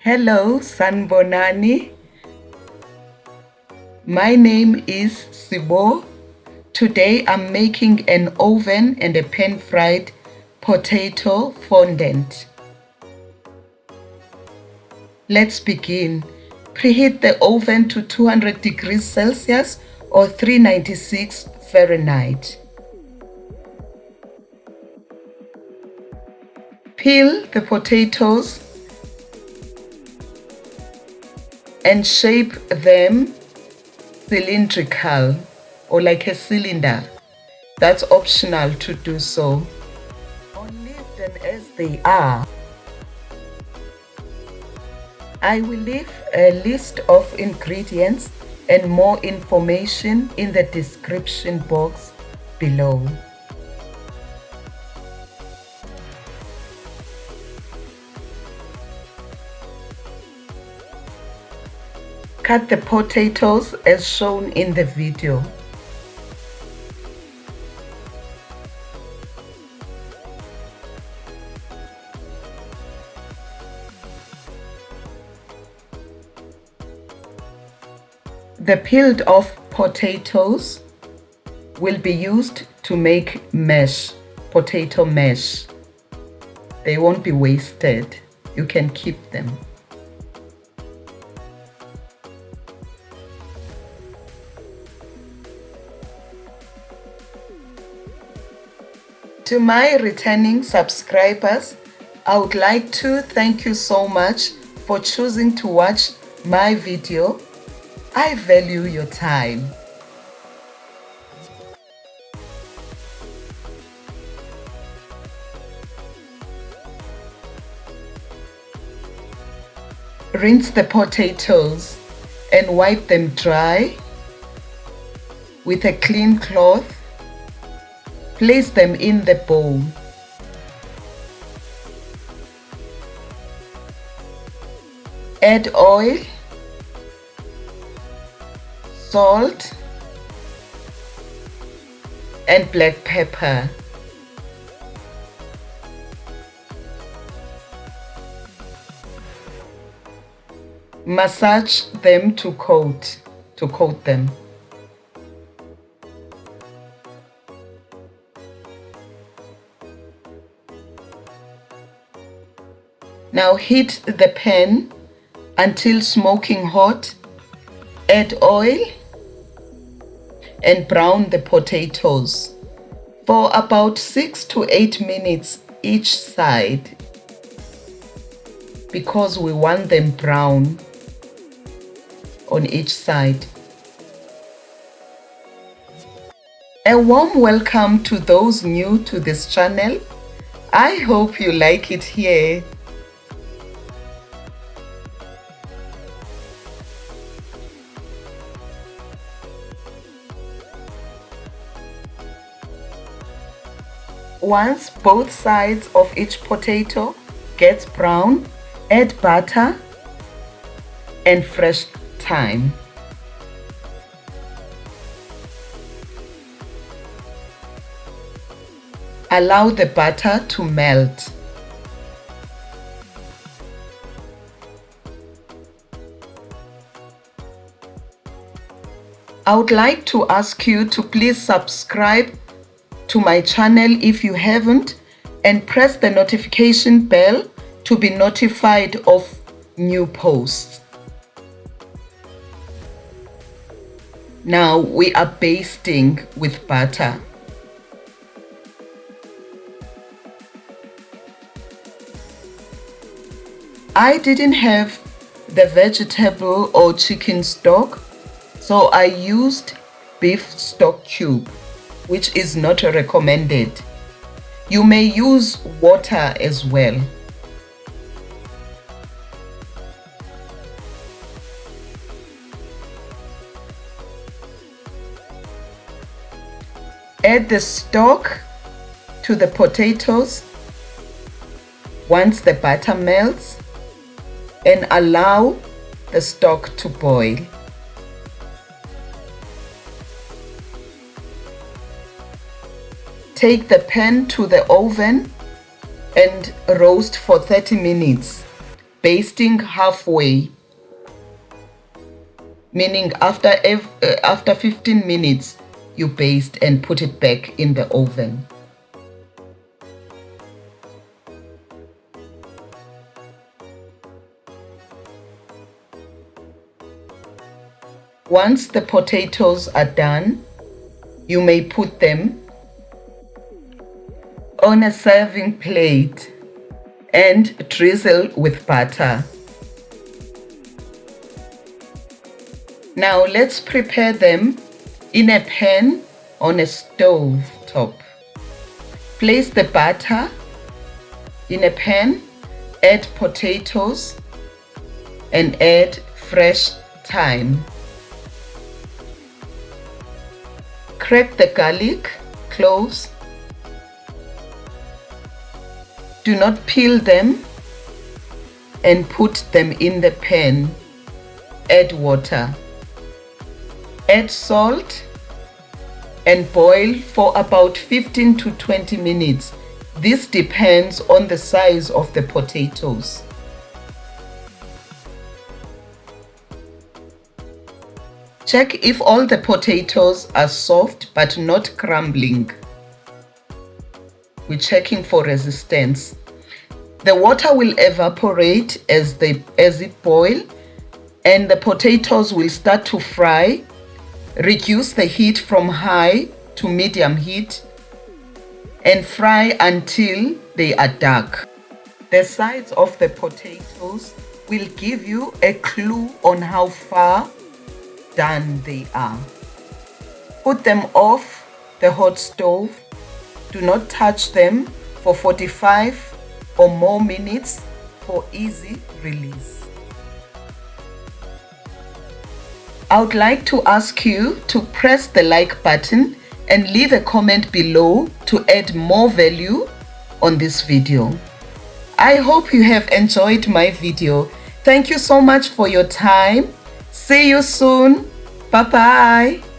Hello, Sanbonani. My name is CBO. Today I'm making an oven and a pan-fried potato fondant. Let's begin. Preheat the oven to 200 degrees Celsius or 396 Fahrenheit. Peel the potatoes and shape them cylindrical or like a cylinder. That's optional to do so. Or leave them as they are. I will leave a list of ingredients and more information in the description box below. Cut the potatoes as shown in the video. The peeled off potatoes will be used to make mash, potato mash. They won't be wasted. You can keep them. To my returning subscribers, I would like to thank you so much for choosing to watch my video. I value your time. Rinse the potatoes and wipe them dry with a clean cloth. Place them in the bowl. Add oil, salt, and black pepper. Massage them to coat them. Now heat the pan until smoking hot. Add oil and brown the potatoes for about 6 to 8 minutes each side because we want them brown on each side. A warm welcome to those new to this channel. I hope you like it here. Once both sides of each potato gets brown, add butter and fresh thyme. Allow the butter to melt. I would like to ask you to please subscribe to my channel if you haven't, and press the notification bell to be notified of new posts. Now we are basting with butter. I didn't have the vegetable or chicken stock, so I used beef stock cube, which is not recommended. You may use water as well. Add the stock to the potatoes once the butter melts and allow the stock to boil. Take the pan to the oven and roast for 30 minutes. basting halfway, meaning after 15 minutes you baste and put it back in the oven. Once the potatoes are done, you may put them on a serving plate and drizzle with butter. Now let's prepare them in a pan on a stove top. Place the butter in a pan, add potatoes and add fresh thyme. Crack the garlic cloves. Do not peel them and put them in the pan. Add water. Add salt and boil for about 15 to 20 minutes. This depends on the size of the potatoes. Check if all the potatoes are soft but not crumbling. We're checking for resistance. The water will evaporate as it boils, and the potatoes will start to fry. Reduce the heat from high to medium heat and fry until they are dark. The size of the potatoes will give you a clue on how far done they are. Put them off the hot stove. Do not touch them for 45 or more minutes for easy release. I would like to ask you to press the like button and leave a comment below to add more value on this video. I hope you have enjoyed my video. Thank you so much for your time. See you soon. Bye bye.